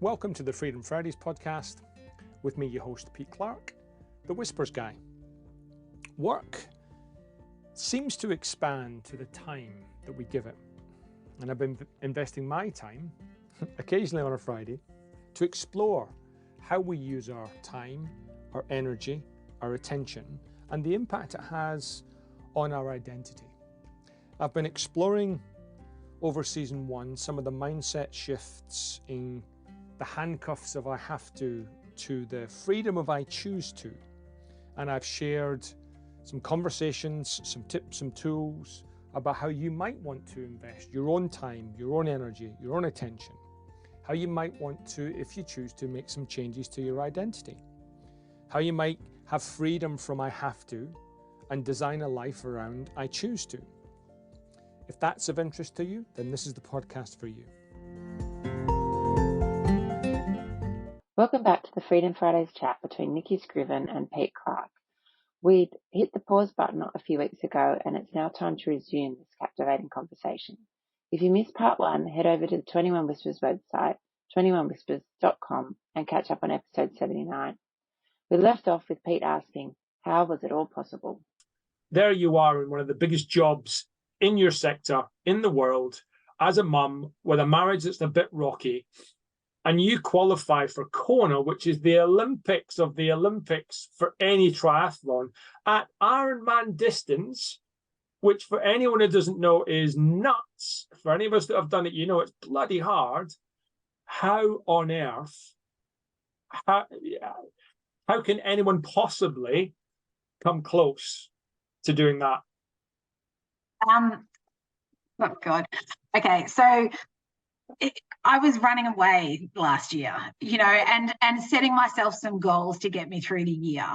Welcome to the Freedom Fridays podcast. With me, your host, Pete Clark, the Whispers guy. Work seems to expand to the time that we give it. And I've been investing my time, occasionally on a Friday, to explore how we use our time, our energy, our attention, and the impact it has on our identity. I've been exploring over season 1 some of the mindset shifts in the handcuffs of I have to the freedom of I choose to. And I've shared some conversations, some tips, some tools about how you might want to invest your own time, your own energy, your own attention. How you might want to, if you choose to, make some changes to your identity. How you might have freedom from I have to and design a life around I choose to. If that's of interest to you, then this is the podcast for you. Welcome back to the Freedom Fridays chat between Nickie Scriven and Pete Clark. We'd hit the pause button a few weeks ago, and it's now time to resume this captivating conversation. If you missed part 1, head over to the 21 Whispers website, 21whispers.com, and catch up on episode 79. We left off with Pete asking, how was it all possible? There you are in one of the biggest jobs in your sector, in the world, as a mum, with a marriage that's a bit rocky, and you qualify for Kona, which is the Olympics of the Olympics for any triathlon, at Ironman distance, which for anyone who doesn't know is nuts. For any of us that have done it, you know it's bloody hard. How on earth, how can anyone possibly come close to doing that? Oh God. Okay, so I was running away last year, and setting myself some goals to get me through the year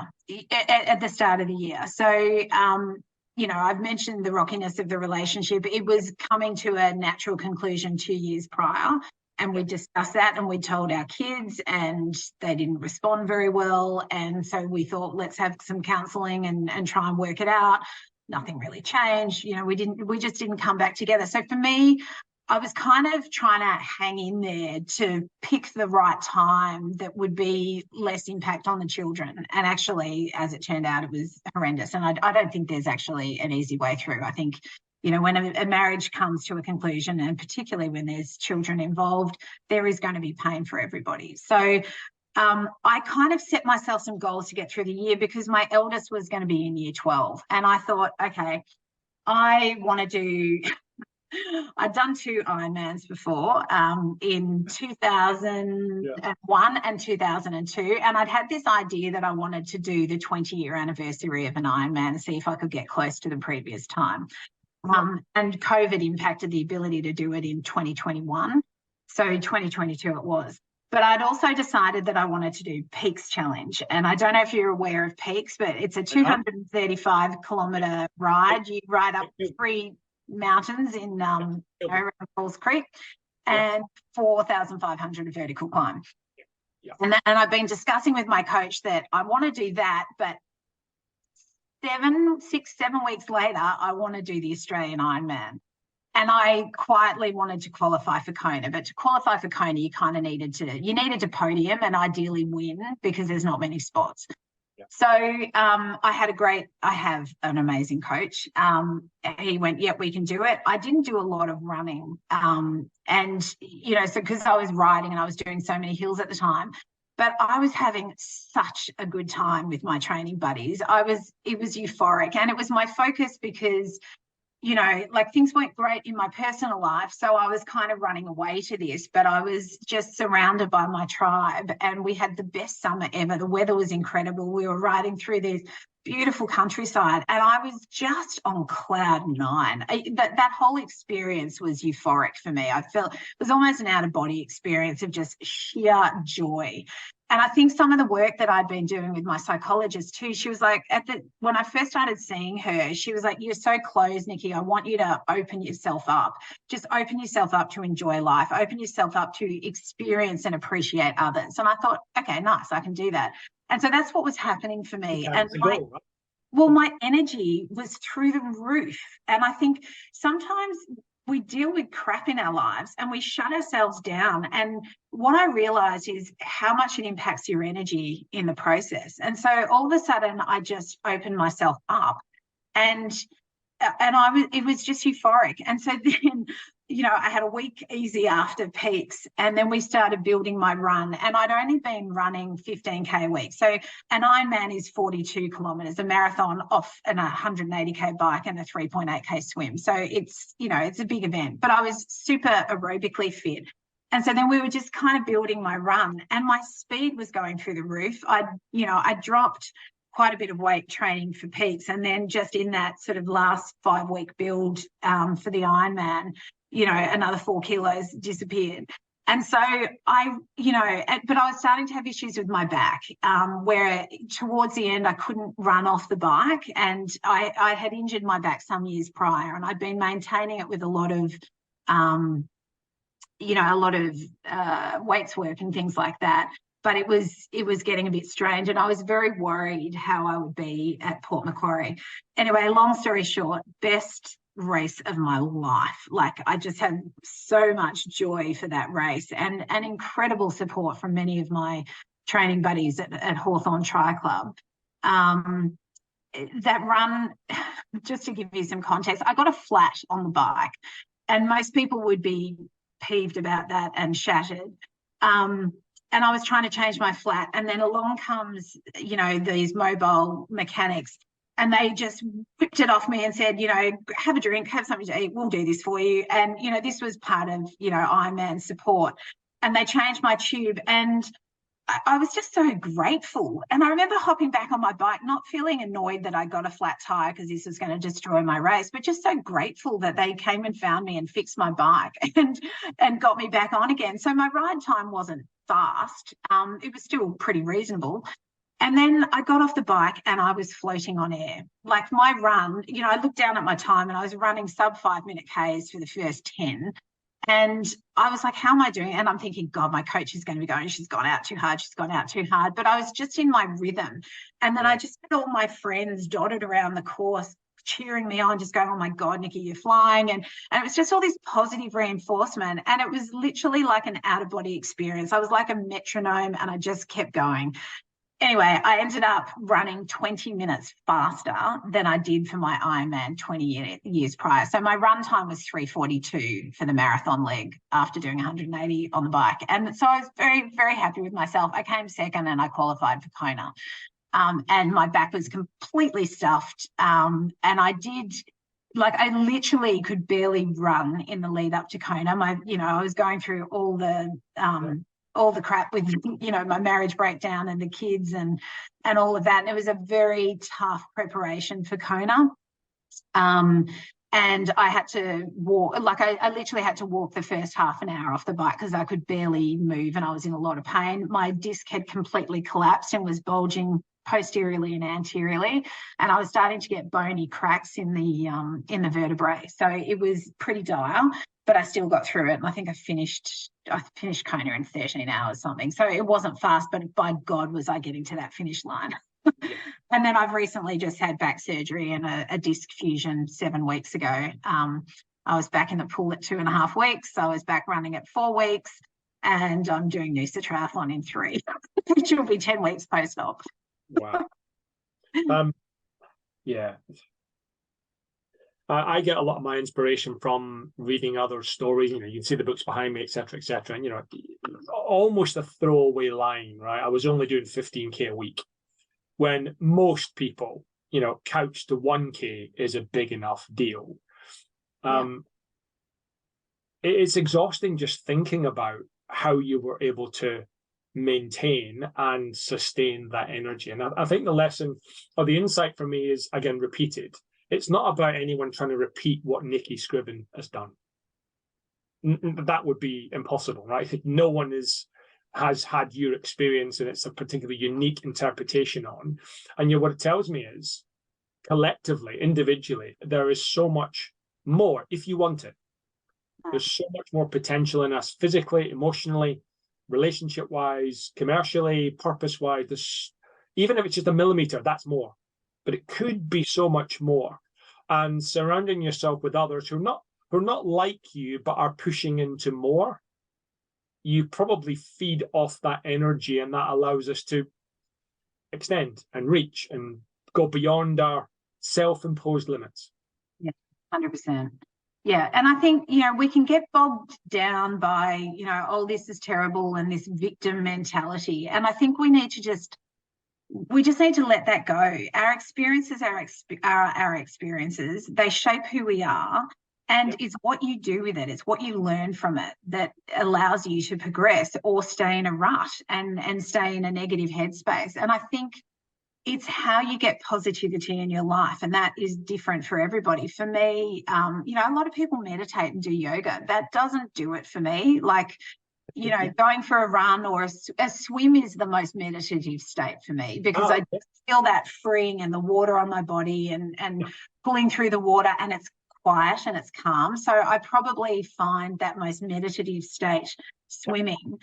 at the start of the year. So, I've mentioned the rockiness of the relationship. It was coming to a natural conclusion 2 years prior, and we discussed that, and we told our kids, and they didn't respond very well. And so we thought, let's have some counselling and try and work it out. Nothing really changed. We just didn't come back together. So for me, I was kind of trying to hang in there to pick the right time that would be less impact on the children. And actually, as it turned out, it was horrendous. And I don't think there's actually an easy way through. I think, when a marriage comes to a conclusion, and particularly when there's children involved, there is going to be pain for everybody. So I kind of set myself some goals to get through the year because my eldest was going to be in year 12. And I thought, okay, I want to do... I'd done 2 Ironmans before in 2001 and 2002, and I'd had this idea that I wanted to do the 20-year anniversary of an Ironman and see if I could get close to the previous time. And COVID impacted the ability to do it in 2021, so 2022 it was. But I'd also decided that I wanted to do Peaks Challenge, and I don't know if you're aware of Peaks, but it's a 235-kilometre ride. You ride up 3 mountains in around Falls Creek, and 4,500 vertical climb. And I've been discussing with my coach that I want to do that, but 7 weeks later, I want to do the Australian Ironman. And I quietly wanted to qualify for Kona, but to qualify for Kona, you needed to podium and ideally win because there's not many spots. So I have an amazing coach. He went, yep, we can do it. I didn't do a lot of running. So because I was riding and I was doing so many hills at the time, but I was having such a good time with my training buddies. It was euphoric, and it was my focus because things weren't great in my personal life. So I was kind of running away to this, but I was just surrounded by my tribe, and we had the best summer ever. The weather was incredible. We were riding through this beautiful countryside, and I was just on cloud 9. That whole experience was euphoric for me. I felt it was almost an out-of-body experience of just sheer joy. And I think some of the work that I'd been doing with my psychologist too, she was like, when I first started seeing her, she was like, you're so closed, Nickie. I want you to open yourself up. Just open yourself up to enjoy life. Open yourself up to experience and appreciate others. And I thought, okay, nice, I can do that. And so that's what was happening for me. And Well, my energy was through the roof. And I think sometimes we deal with crap in our lives and we shut ourselves down. And what I realized is how much it impacts your energy in the process. And so all of a sudden, I just opened myself up, and it was just euphoric. And so then, I had a week easy after peaks, and then we started building my run, and I'd only been running 15K a week. So an Ironman is 42 kilometers, a marathon off an 180K bike and a 3.8K swim. So it's a big event, but I was super aerobically fit. And so then we were just kind of building my run, and my speed was going through the roof. I dropped quite a bit of weight training for peaks, and then just in that sort of last 5-week build for the Ironman, another 4 kilos disappeared. And so but I was starting to have issues with my back, where towards the end I couldn't run off the bike, and I had injured my back some years prior, and I'd been maintaining it with a lot of weights work and things like that. But it was getting a bit strange, and I was very worried how I would be at Port Macquarie. Anyway, long story short, best race of my life. Like, I just had so much joy for that race, and incredible support from many of my training buddies at Hawthorn Tri Club. That run, just to give you some context, I got a flat on the bike, and most people would be peeved about that and shattered. And I was trying to change my flat, and then along comes, these mobile mechanics, and they just whipped it off me and said, have a drink, have something to eat, we'll do this for you. And, this was part of, Ironman support. And they changed my tube, and I was just so grateful. And I remember hopping back on my bike, not feeling annoyed that I got a flat tire because this was going to destroy my race, but just so grateful that they came and found me and fixed my bike and got me back on again. So my ride time wasn't fast. It was still pretty reasonable. And then I got off the bike and I was floating on air. Like, my run, I looked down at my time and I was running sub 5-minute Ks for the first 10. And I was like, how am I doing? And I'm thinking, God, my coach is going to be going, she's gone out too hard. She's gone out too hard. But I was just in my rhythm. And then I just had all my friends dotted around the course, cheering me on, just going, oh my God, Nickie, you're flying. And it was just all this positive reinforcement. And it was literally like an out-of-body experience. I was like a metronome, and I just kept going. Anyway, I ended up running 20 minutes faster than I did for my Ironman 20 years prior. So my run time was 3:42 for the marathon leg after doing 180 on the bike. And so I was very, very happy with myself. I came second and I qualified for Kona. And my back was completely stuffed. And I literally could barely run in the lead up to Kona. I was going through all the crap with, my marriage breakdown and the kids and all of that. And it was a very tough preparation for Kona. And I had to walk, I literally had to walk the first half an hour off the bike because I could barely move and I was in a lot of pain. My disc had completely collapsed and was bulging posteriorly and anteriorly, and I was starting to get bony cracks in the vertebrae. So it was pretty dire, but I still got through it. And I think I finished Kona in 13 hours something. So it wasn't fast, but by God was I getting to that finish line. And then I've recently just had back surgery and a disc fusion 7 weeks ago. I was back in the pool at 2.5 weeks. So I was back running at 4 weeks, and I'm doing Noosa Triathlon in 3, which will be 10 weeks post-op. Wow. Yeah. I get a lot of my inspiration from reading other stories. You can see the books behind me, etc., etc. And almost a throwaway line, right? I was only doing 15K a week, when most people, couch to 1K is a big enough deal. It's exhausting just thinking about how you were able to maintain and sustain that energy. And I think the lesson or the insight for me is, again, repeated. It's not about anyone trying to repeat what Nickie Scriven has done. That would be impossible, right? No one has had your experience, and it's a particularly unique interpretation on. And what it tells me is, collectively, individually, there is so much more if you want it. There's so much more potential in us, physically, emotionally, relationship-wise, commercially, purpose-wise. Even if it's just a millimeter, that's more. but it could be so much more. And surrounding yourself with others who are not like you, but are pushing into more, you probably feed off that energy, and that allows us to extend and reach and go beyond our self-imposed limits. Yeah, 100%. Yeah, and I think, we can get bogged down by, oh, this is terrible, and this victim mentality. And I think we just need to let that go. Our experiences are our experiences. They shape who we are. And it's what you do with it. It's what you learn from it that allows you to progress or stay in a rut and stay in a negative headspace. And I think it's how you get positivity in your life, and that is different for everybody. For me, a lot of people meditate and do yoga. That doesn't do it for me. Like, going for a run or a swim is the most meditative state for me, because I feel that freeing and the water on my body and pulling through the water, and it's quiet and it's calm. So I probably find that most meditative state swimming.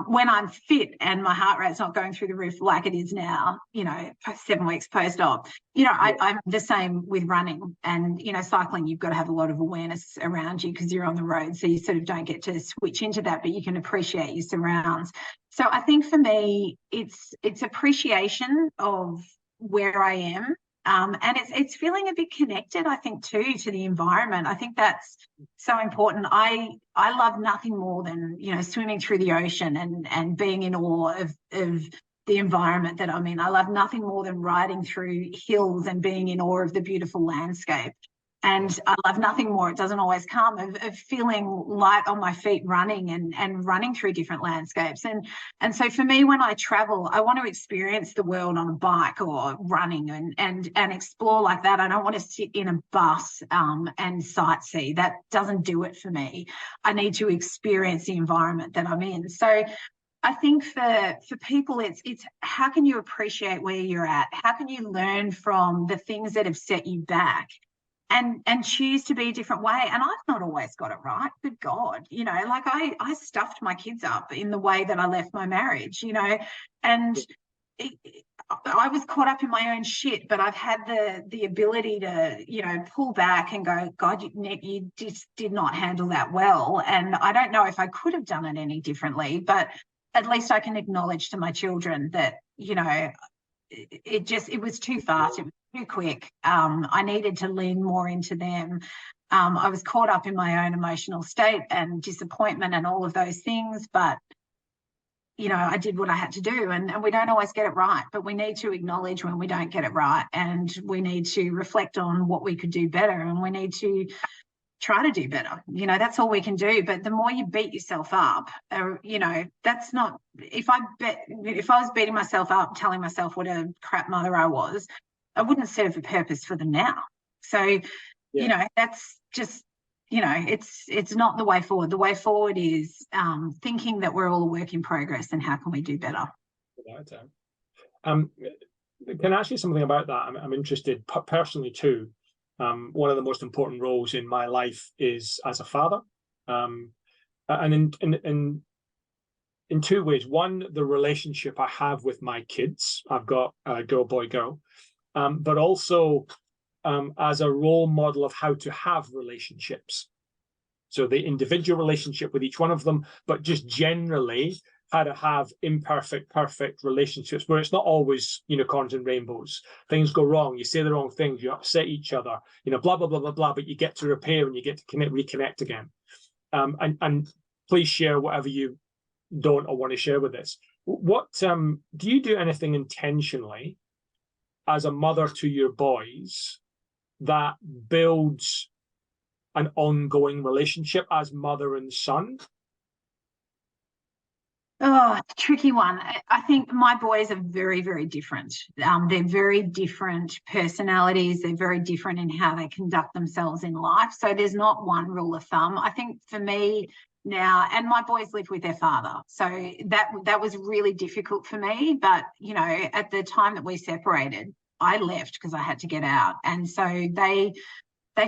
When I'm fit and my heart rate's not going through the roof like it is now, 7 weeks post-op, I'm the same with running and, cycling. You've got to have a lot of awareness around you because you're on the road. So you sort of don't get to switch into that, but you can appreciate your surrounds. So I think for me, it's appreciation of where I am. And it's feeling a bit connected, I think, too, to the environment. I think that's so important. I love nothing more than, swimming through the ocean and being in awe of the environment that I'm in. I love nothing more than riding through hills and being in awe of the beautiful landscape. And I love nothing more, it doesn't always come, of feeling light on my feet running and running through different landscapes. And so for me, when I travel, I want to experience the world on a bike or running and explore like that. I don't want to sit in a bus and sightsee. That doesn't do it for me. I need to experience the environment that I'm in. So I think for people, it's how can you appreciate where you're at? How can you learn from the things that have set you back? And choose to be a different way. And I've not always got it right. Good God, like I stuffed my kids up in the way that I left my marriage, and I was caught up in my own shit, but I've had the ability to, pull back and go, God, Nick, you just did not handle that well. And I don't know if I could have done it any differently, but at least I can acknowledge to my children that, it was too fast. It was too quick. I needed to lean more into them. I was caught up in my own emotional state and disappointment and all of those things, but I did what I had to do, and we don't always get it right, but we need to acknowledge when we don't get it right, and we need to reflect on what we could do better, and we need to try to do better. That's all we can do. But the more you beat yourself up, that's not, if I was beating myself up, telling myself what a crap mother I was, I wouldn't serve a purpose for them now. So, that's just, it's not the way forward. The way forward is thinking that we're all a work in progress and how can we do better. Can I ask you something about that? I'm interested personally too. One of the most important roles in my life is as a father, and in two ways. One, the relationship I have with my kids. I've got a girl, boy, girl, but also as a role model of how to have relationships. So the individual relationship with each one of them, but just generally how to have imperfect, perfect relationships where it's not always unicorns and rainbows. Things go wrong. You say the wrong things. You upset each other. Blah blah blah blah blah. But you get to repair and you get to reconnect again. And please share whatever you don't or want to share with us. What do you do anything intentionally as a mother to your boys that builds an ongoing relationship as mother and son? Oh, tricky one. I think my boys are very, very different. They're very different personalities. They're very different in how they conduct themselves in life. So there's not one rule of thumb. I think for me now, and my boys live with their father. So that was really difficult for me. But, at the time that we separated, I left because I had to get out. And so they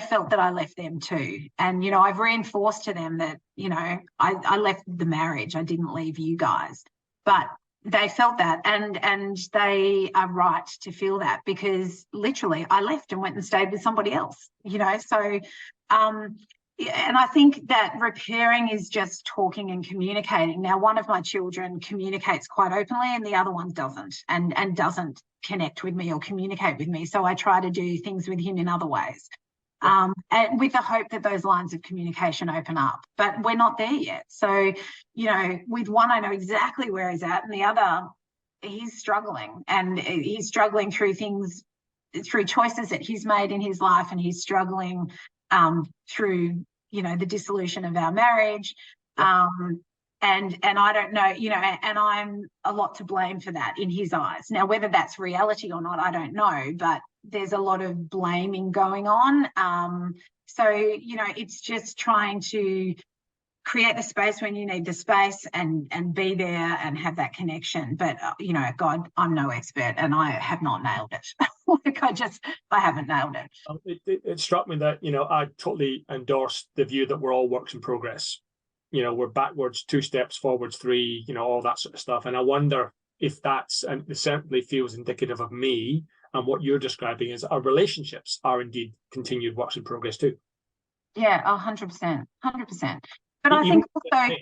felt that I left them too. And, I've reinforced to them that, I left the marriage. I didn't leave you guys. But they felt that, and they are right to feel that, because literally I left and went and stayed with somebody else, so and I think that repairing is just talking and communicating. Now, one of my children communicates quite openly and the other one doesn't, and doesn't connect with me or communicate with me, so I try to do things with him in other ways, and with the hope that those lines of communication open up. But we're not there yet. So, with one, I know exactly where he's at, and the other, he's struggling. And he's struggling through choices that he's made in his life, and he's struggling through, the dissolution of our marriage. And I don't know, and I'm a lot to blame for that in his eyes. Now, whether that's reality or not, I don't know, but there's a lot of blaming going on. So, it's just trying to create the space when you need the space, and be there and have that connection. But, God, I'm no expert, and I have not nailed it. I haven't nailed it. It struck me that, I totally endorse the view that we're all works in progress. We're backwards 2 steps, forwards 3, all that sort of stuff. And I wonder if that's, and it certainly feels indicative of me, and what you're describing is our relationships are indeed continued works in progress too. Yeah, 100%. But I think also,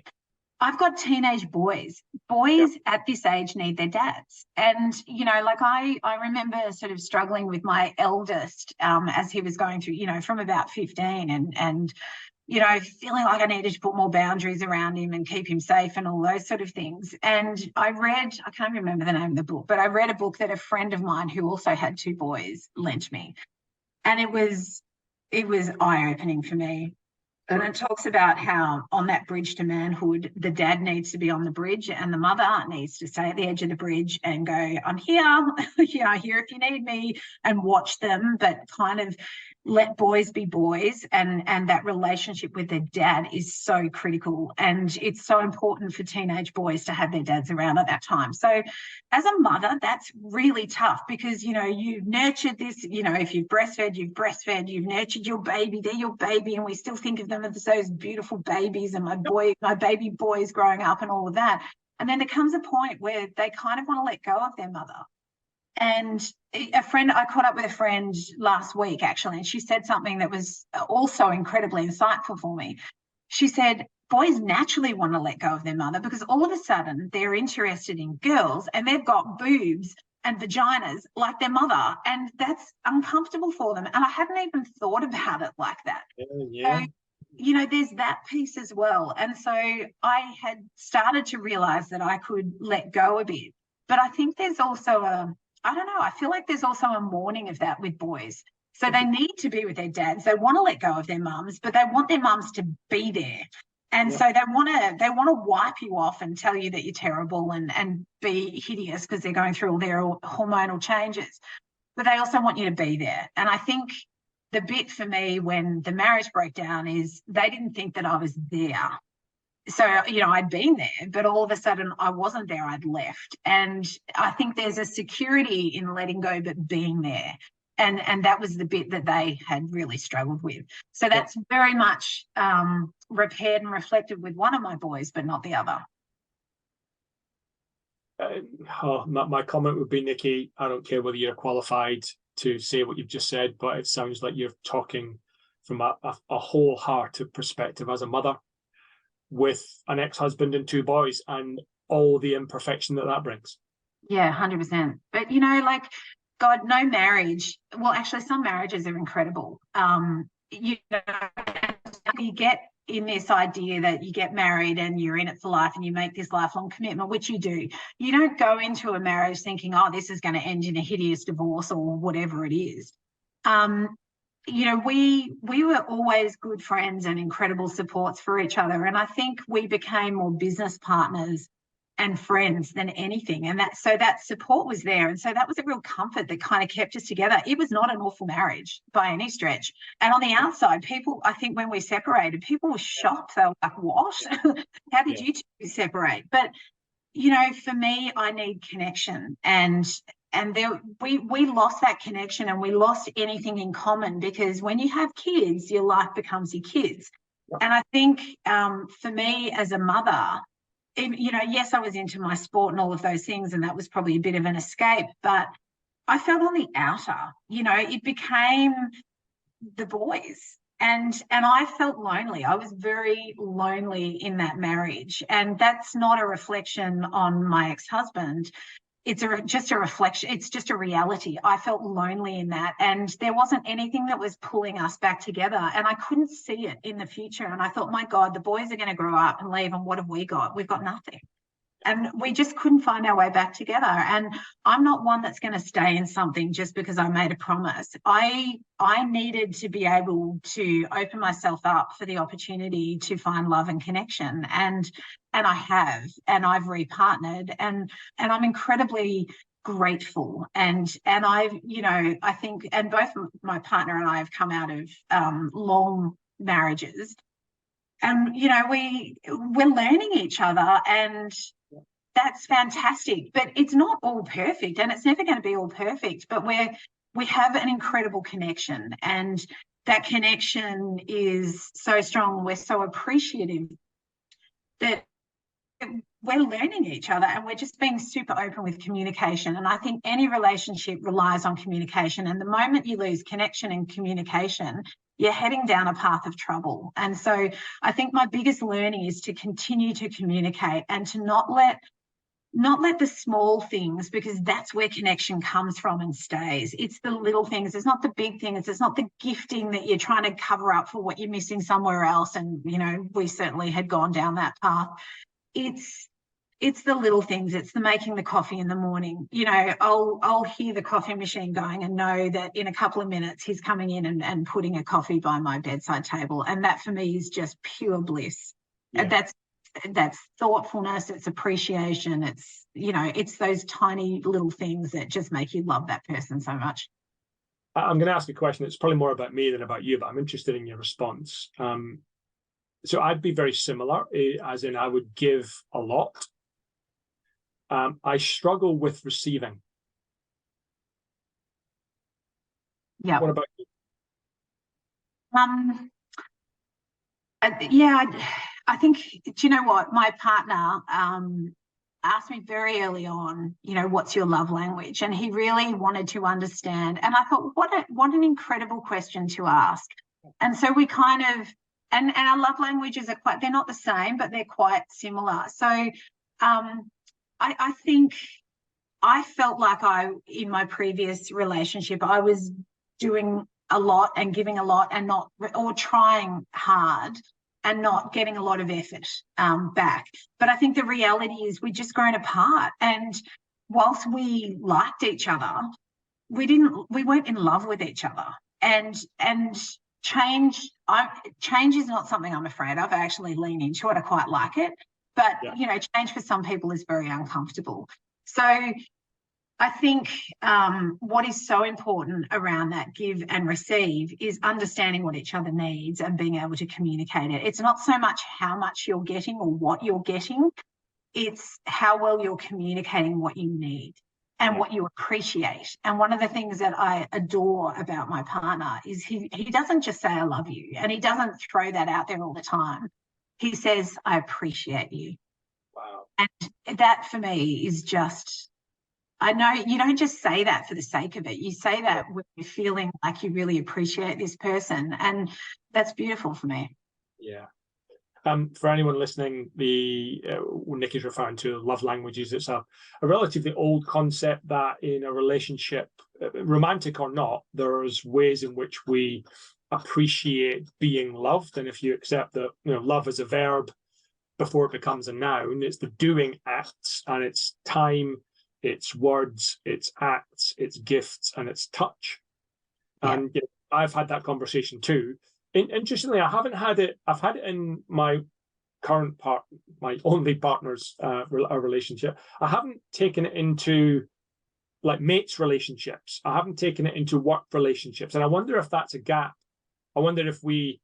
I've got teenage boys. Boys at this age need their dads. And, I remember sort of struggling with my eldest as he was going through, from about 15, and feeling like I needed to put more boundaries around him and keep him safe and all those sort of things. And I can't remember the name of the book, but I read a book that a friend of mine who also had 2 boys lent me. And it was eye-opening for me. And it talks about how on that bridge to manhood, the dad needs to be on the bridge and the mother needs to stay at the edge of the bridge and go, I'm here, here if you need me, and watch them, but kind of let boys be boys. And that relationship with their dad is so critical. And it's so important for teenage boys to have their dads around at that time. So as a mother, that's really tough, because, you've nurtured this, if you've breastfed, you've nurtured your baby, they're your baby, and we still think of them as those beautiful babies, and my baby boys growing up and all of that. And then there comes a point where they kind of want to let go of their mother. And I caught up with a friend last week, actually, and she said something that was also incredibly insightful for me. She said, boys naturally want to let go of their mother because all of a sudden they're interested in girls and they've got boobs and vaginas like their mother, and that's uncomfortable for them. And I hadn't even thought about it like that. Yeah. So, there's that piece as well. And so I had started to realize that I could let go a bit. But I think there's also I feel like there's also a mourning of that with boys. So they need to be with their dads. They want to let go of their mums, but they want their mums to be there. And so they want to wipe you off and tell you that you're terrible and be hideous because they're going through all their hormonal changes. But they also want you to be there. And I think the bit for me when the marriage broke down is they didn't think that I was there. So, I'd been there, but all of a sudden I wasn't there, I'd left. And I think there's a security in letting go, but being there. And that was the bit that they had really struggled with. So that's very much repaired and reflected with one of my boys, but not the other. My comment would be, Nickie, I don't care whether you're qualified to say what you've just said, but it sounds like you're talking from a wholehearted perspective as a mother with an ex-husband and 2 boys and all the imperfection that brings. Yeah, 100%. But, God, no marriage. Well, actually, some marriages are incredible. You get in this idea that you get married and you're in it for life and you make this lifelong commitment, which you do. You don't go into a marriage thinking, oh, this is going to end in a hideous divorce or whatever it is. We were always good friends and incredible supports for each other. And I think we became more business partners and friends than anything. And that support was there. And so that was a real comfort that kind of kept us together. It was not an awful marriage by any stretch. And on the outside, people, I think when we separated, people were shocked. They were like, what? How did you two separate? But, for me, I need connection. And we lost that connection and we lost anything in common, because when you have kids, your life becomes your kids. And I think for me as a mother, you know, yes, I was into my sport and all of those things, and that was probably a bit of an escape, but I felt on the outer, you know, it became the boys. And I felt lonely. I was very lonely in that marriage. And that's not a reflection on my ex-husband. It's just a reflection. It's just a reality. I felt lonely in that. And there wasn't anything that was pulling us back together. And I couldn't see it in the future. And I thought, my God, the boys are going to grow up and leave. And what have we got? We've got nothing. And we just couldn't find our way back together. And I'm not one that's going to stay in something just because I made a promise. I needed to be able to open myself up for the opportunity to find love and connection. And I have, and I've repartnered, and I'm incredibly grateful. And I've, you know, I think, and both my partner and I have come out of long marriages. And, you know, we're learning each other, and that's fantastic. But it's not all perfect, and it's never going to be all perfect. But we have an incredible connection, and that connection is so strong. We're so appreciative that we're learning each other, and we're just being super open with communication. And I think any relationship relies on communication. And the moment you lose connection and communication, you're heading down a path of trouble. And so I think my biggest learning is to continue to communicate, and to not let the small things, because that's where connection comes from and stays. It's the little things. It's not the big things. It's not the gifting that you're trying to cover up for what you're missing somewhere else. And, you know, we certainly had gone down that path. It's the little things. It's the making the coffee in the morning. You know, I'll hear the coffee machine going and know that in a couple of minutes he's coming in and putting a coffee by my bedside table. And that for me is just pure bliss. Yeah. That's thoughtfulness, it's appreciation, it's, you know, it's those tiny little things that just make you love that person so much. I'm going to ask a question that's probably more about me than about you, but I'm interested in your response. So I'd be very similar, as in I would give a lot. I struggle with receiving. Yeah. What about you? I think, do you know what? My partner asked me very early on, you know, what's your love language? And he really wanted to understand. And I thought, what an incredible question to ask. And so we kind of, and our love languages are they're not the same, but they're quite similar. So I think I felt like in my previous relationship, I was doing a lot and giving a lot and not, or trying hard and not getting a lot of effort back. But I think the reality is we'd just grown apart. And whilst we liked each other, we weren't in love with each other. And change is not something I'm afraid of. I actually lean into it. I quite like it. But, you know, change for some people is very uncomfortable. So I think what is so important around that give and receive is understanding what each other needs and being able to communicate it. It's not so much how much you're getting or what you're getting. It's how well you're communicating what you need and what you appreciate. And one of the things that I adore about my partner is he doesn't just say, I love you. And he doesn't throw that out there all the time. He says, I appreciate you. Wow. And that for me is just, I know you don't just say that for the sake of it. You say that when you're feeling like you really appreciate this person. And that's beautiful for me. Yeah. For anyone listening, Nickie's referring to love languages. It's a relatively old concept that in a relationship, romantic or not, there's ways in which we appreciate being loved. And if you accept that, you know, love is a verb before it becomes a noun, it's the doing acts, and it's time, it's words, it's acts, it's gifts, and it's touch. Yeah. And you know, I've had that conversation too. Interestingly, I haven't had it. I've had it in my current my only partner's relationship. I haven't taken it into like mates relationships. I haven't taken it into work relationships, and I wonder if that's a gap. I wonder if we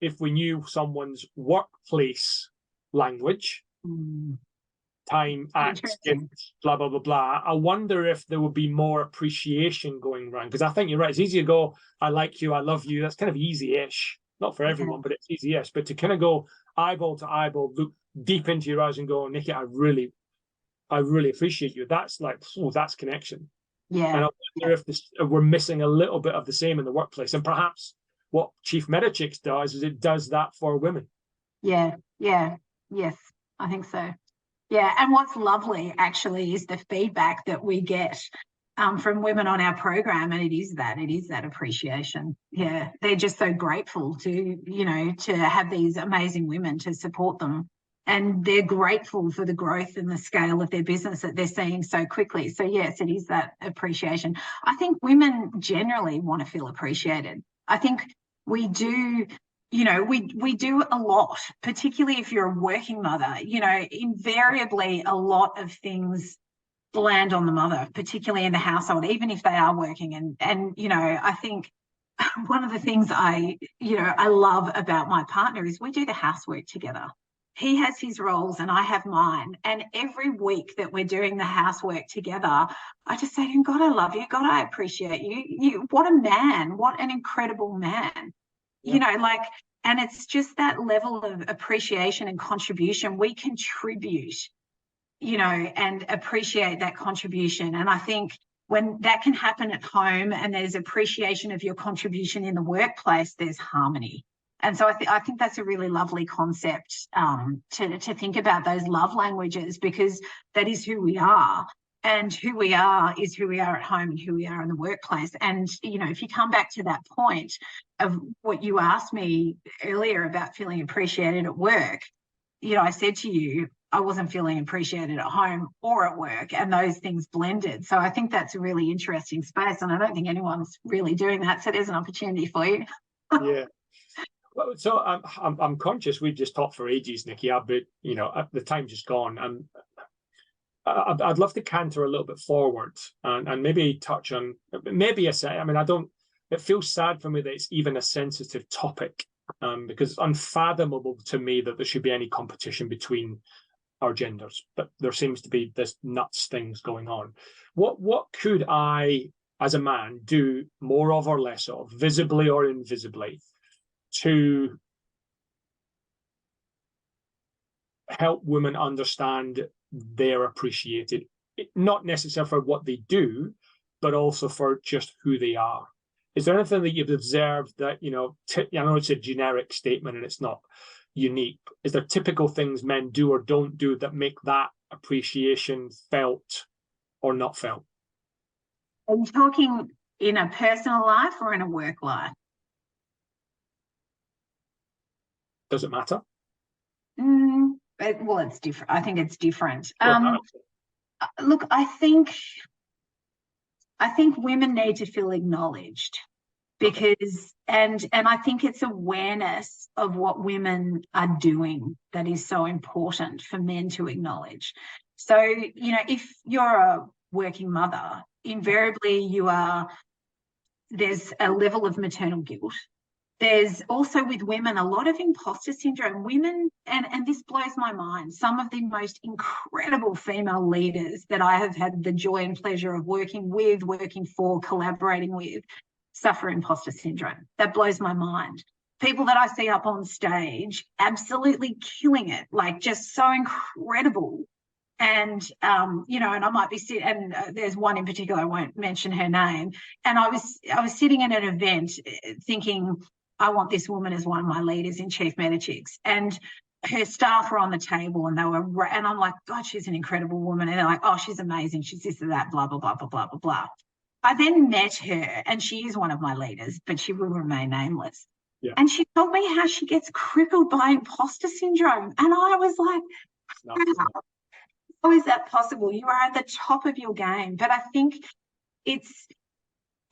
knew someone's workplace language, time, acts, gifts, blah blah blah blah. I wonder if there would be more appreciation going around, because I think you're right. It's easy to go, I like you, I love you. That's kind of easy-ish. Not for everyone, but it's easiest. But to kind of go eyeball to eyeball, look deep into your eyes and go, Nickie, I really appreciate you. That's like, oh, that's connection. Yeah. And I wonder if we're missing a little bit of the same in the workplace. And perhaps what Chief Medichicks does is it does that for women. Yeah. Yes, I think so. Yeah. And what's lovely actually is the feedback that we get from women on our program, and it is that appreciation. Yeah, they're just so grateful to have these amazing women to support them, and they're grateful for the growth and the scale of their business that they're seeing so quickly. So yes, it is that appreciation. I think women generally want to feel appreciated. I think we do. We do a lot, particularly if you're a working mother. Invariably a lot of things land on the mother, particularly in the household, even if they are working. And I think one of the things I love about my partner is we do the housework together. He has his roles and I have mine. And every week that we're doing the housework together, I just say to him, God, I love you. God, I appreciate you. What a man. What an incredible man. Yeah. And it's just that level of appreciation and contribution. We contribute, and appreciate that contribution. And I think when that can happen at home and there's appreciation of your contribution in the workplace, there's harmony. And so I think that's a really lovely concept to think about those love languages, because that is who we are. And who we are is who we are at home and who we are in the workplace. And, if you come back to that point of what you asked me earlier about feeling appreciated at work, I said to you, I wasn't feeling appreciated at home or at work, and those things blended. So I think that's a really interesting space, and I don't think anyone's really doing that. So there's an opportunity for you. Yeah. Well, so I'm conscious we've just talked for ages, Nickie, but the time's just gone, and I'd love to canter a little bit forward and maybe touch on it feels sad for me that it's even a sensitive topic, because it's unfathomable to me that there should be any competition between our genders, but there seems to be this nuts things going on. What could I, as a man, do more of or less of, visibly or invisibly, to help women understand they're appreciated, not necessarily for what they do, but also for just who they are? Is there anything that you've observed that, I know it's a generic statement and it's not unique. Is there typical things men do or don't do that make that appreciation felt or not felt? Are you talking in a personal life or in a work life? Does it matter? Well, it's different. I think it's different. Look, I think women need to feel acknowledged, because and I think it's awareness of what women are doing that is so important for men to acknowledge. So, if you're a working mother, invariably there's a level of maternal guilt. There's also, with women, a lot of imposter syndrome. Women, and this blows my mind, some of the most incredible female leaders that I have had the joy and pleasure of working with, working for, collaborating with, suffer imposter syndrome. That blows my mind. People that I see up on stage absolutely killing it, like just so incredible. And, and I might be sitting, and there's one in particular, I won't mention her name. And I was sitting in an event thinking, I want this woman as one of my leaders in Chief Medichicks. And her staff were on the table and and I'm like, God, she's an incredible woman. And they're like, oh, she's amazing. She's this and that, blah, blah, blah, blah, blah, blah, blah. I then met her, and she is one of my leaders, but she will remain nameless. Yeah. And she told me how she gets crippled by imposter syndrome. And I was like, how is that possible? You are at the top of your game. But I think it's,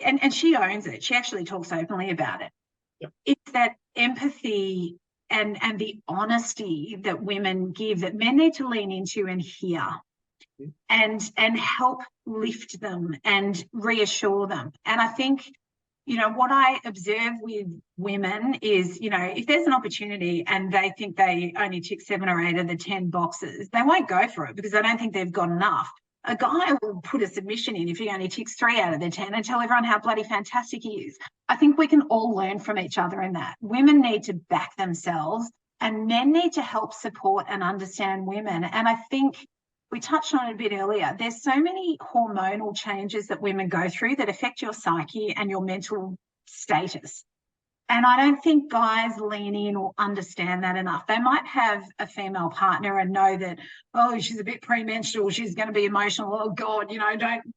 and she owns it. She actually talks openly about it. Yep. It's that empathy and the honesty that women give that men need to lean into and hear, and help lift them and reassure them. And I think, what I observe with women is, if there's an opportunity and they think they only tick 7 or 8 of the 10 boxes, they won't go for it because they don't think they've got enough. A guy will put a submission in if he only ticks 3 out of the 10 and tell everyone how bloody fantastic he is. I think we can all learn from each other in that. Women need to back themselves and men need to help support and understand women. And I think we touched on it a bit earlier. There's so many hormonal changes that women go through that affect your psyche and your mental status. And I don't think guys lean in or understand that enough. They might have a female partner and know that, oh, she's a bit premenstrual, she's going to be emotional, oh God,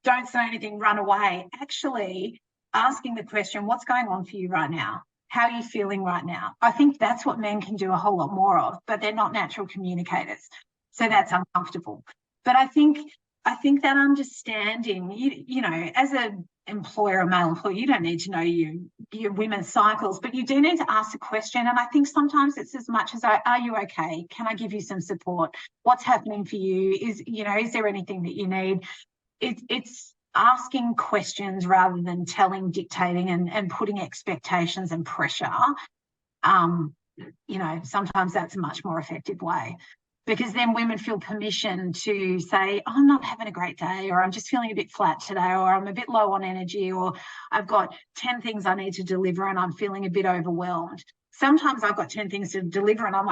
don't say anything, run away. Actually, asking the question, what's going on for you right now? How are you feeling right now? I think that's what men can do a whole lot more of, but they're not natural communicators. So that's uncomfortable. But I think that understanding, as an employer, a male employer, you don't need to know your women's cycles, but you do need to ask the question. And I think sometimes it's as much as, are you okay? Can I give you some support? What's happening for you? Is there anything that you need? It's asking questions rather than dictating and putting expectations and pressure. Sometimes that's a much more effective way. Because then women feel permission to say, oh, I'm not having a great day, or I'm just feeling a bit flat today, or I'm a bit low on energy, or I've got 10 things I need to deliver and I'm feeling a bit overwhelmed. Sometimes I've got 10 things to deliver and I'm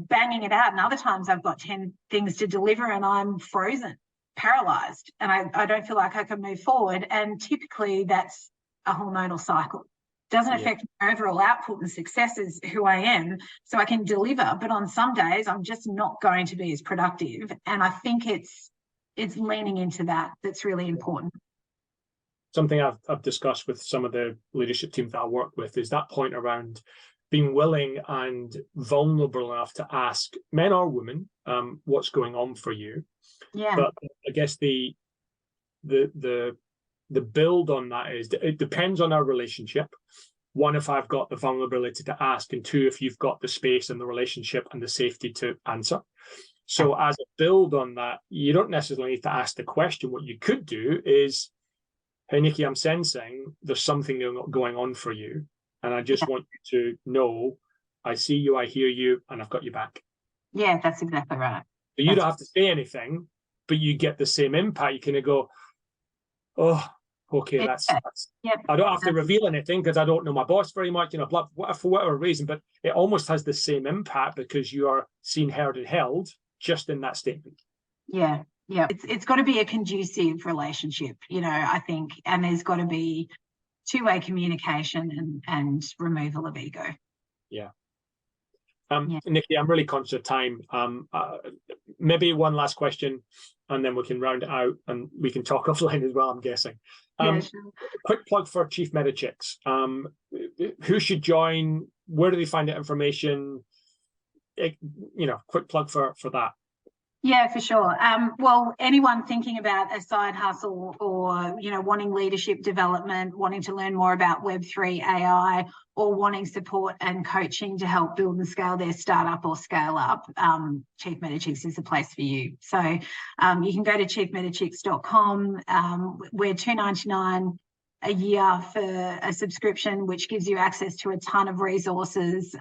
banging it out. And other times I've got 10 things to deliver and I'm frozen, paralyzed, and I don't feel like I can move forward. And typically that's a hormonal cycle. Doesn't affect my overall output and success as who I am, so I can deliver. But on some days, I'm just not going to be as productive. And I think it's leaning into that's really important. Something I've discussed with some of the leadership teams that I work with is that point around being willing and vulnerable enough to ask men or women what's going on for you. Yeah. But I guess the build on that is it depends on our relationship. One, if I've got the vulnerability to ask, and two, if you've got the space and the relationship and the safety to answer. So as a build on that, you don't necessarily need to ask the question. What you could do is, hey, Nickie, I'm sensing there's something going on for you. And I just want you to know, I see you, I hear you, and I've got you back. Yeah, that's exactly right. So you don't have to say anything, but you get the same impact. You kind of go, oh, okay, that's I don't have to reveal anything because I don't know my boss very much, for whatever reason, but it almost has the same impact because you are seen, heard, and held just in that statement. Yeah. It's got to be a conducive relationship, I think, and there's got to be two-way communication and removal of ego. Yeah. Nickie, I'm really conscious of time. Maybe one last question, and then we can round it out, and we can talk offline as well, I'm guessing. Sure. Quick plug for Chief Medichicks. Who should join? Where do they find that information? Quick plug for that. Yeah, for sure. Well, anyone thinking about a side hustle or, wanting leadership development, wanting to learn more about Web3 AI, or wanting support and coaching to help build and scale their startup or scale up, Chief Medichicks is the place for you. So you can go to chiefmedichicks.com. We're $2.99 a year for a subscription, which gives you access to a ton of resources,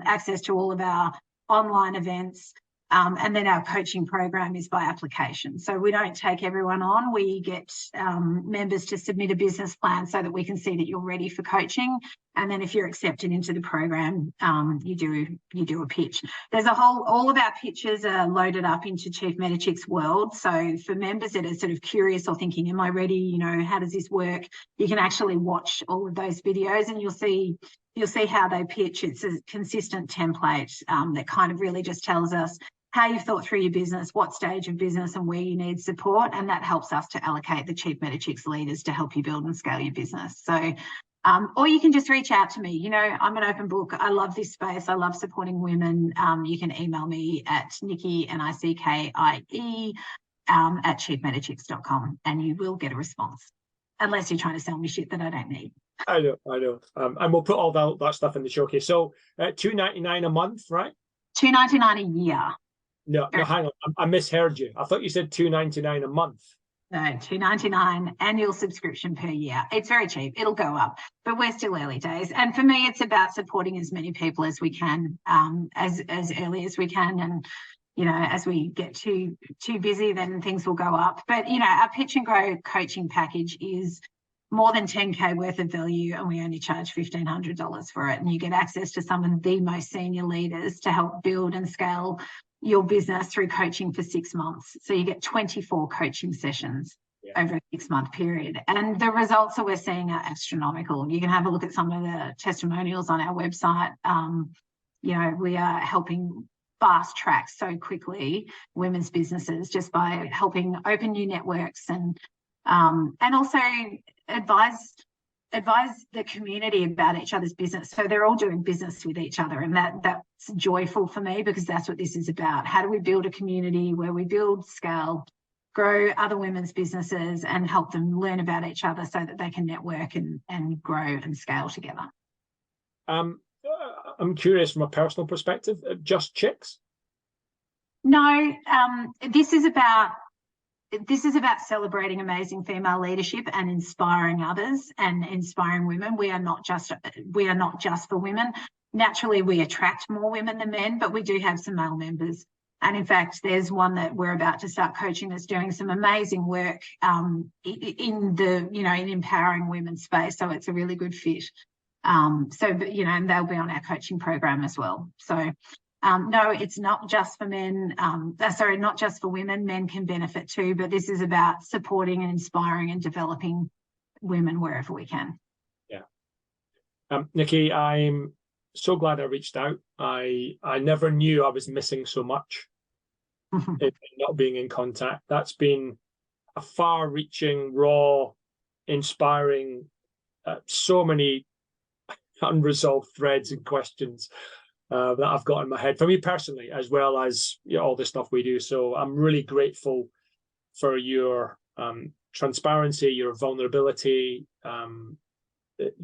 access to all of our online events. And then our coaching program is by application. So we don't take everyone on. We get members to submit a business plan so that we can see that you're ready for coaching. And then if you're accepted into the program, you do a pitch. There's all of our pitches are loaded up into Chief Medichicks World. So for members that are sort of curious or thinking, am I ready? How does this work? You can actually watch all of those videos and you'll see how they pitch. It's a consistent template that kind of really just tells us how you've thought through your business, what stage of business and where you need support. And that helps us to allocate the Chief Medichicks leaders to help you build and scale your business. So, or you can just reach out to me. I'm an open book. I love this space. I love supporting women. You can email me at Nickie, Nickie, at chiefmedichicks.com and you will get a response. Unless you're trying to sell me shit that I don't need. I know. And we'll put all that stuff in the showcase. So $2.99 a month, right? $2.99 a year. No, hang on. I misheard you. I thought you said $2.99 a month. No, $2.99 annual subscription per year. It's very cheap. It'll go up, but we're still early days. And for me, it's about supporting as many people as we can, as early as we can. And as we get too busy, then things will go up. But, our Pitch and Grow coaching package is more than 10K worth of value, and we only charge $1,500 for it. And you get access to some of the most senior leaders to help build and scale your business through coaching for 6 months. So you get 24 coaching sessions over a 6-month period. And the results that we're seeing are astronomical. You can have a look at some of the testimonials on our website. We are helping fast track so quickly women's businesses just by helping open new networks and also advise the community about each other's business. So they're all doing business with each other, and that's joyful for me, because that's what this is about. How do we build a community where we build scale, grow other women's businesses, and help them learn about each other so that they can network and grow and scale together? I'm curious from a personal perspective, just chicks? No, this is about celebrating amazing female leadership and inspiring others and inspiring women. We are not just for women. Naturally, we attract more women than men, but we do have some male members. And in fact, there's one that we're about to start coaching that's doing some amazing work in empowering women's space. So it's a really good fit. And they'll be on our coaching program as well. So no, it's not just for men. Not just for women. Men can benefit too, but this is about supporting and inspiring and developing women wherever we can. Yeah. Nickie, I'm so glad I reached out. I never knew I was missing so much in not being in contact. That's been a far-reaching, raw, inspiring, so many unresolved threads and questions that I've got in my head for me personally, as well as all the stuff we do. So I'm really grateful for your transparency, your vulnerability,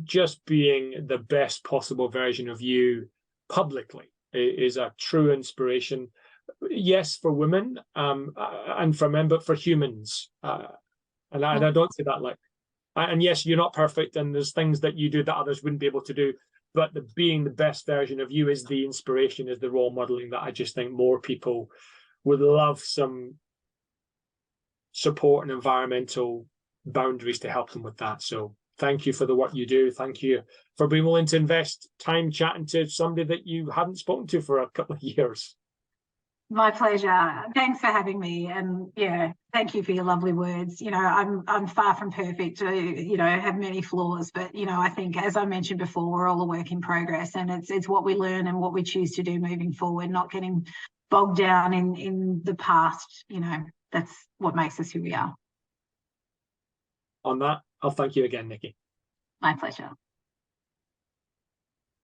just being the best possible version of you publicly is a true inspiration. Yes, for women and for men, but for humans. And I don't say that and yes, you're not perfect, and there's things that you do that others wouldn't be able to do. But being the best version of you is the inspiration, is the role modeling that I just think more people would love some support and environmental boundaries to help them with that. So thank you for the work you do. Thank you for being willing to invest time chatting to somebody that you hadn't spoken to for a couple of years. My pleasure. Thanks for having me. And thank you for your lovely words. I'm far from perfect, have many flaws, but, I think, as I mentioned before, we're all a work in progress, and it's what we learn and what we choose to do moving forward, not getting bogged down in the past. That's what makes us who we are. On that, I'll thank you again, Nickie. My pleasure.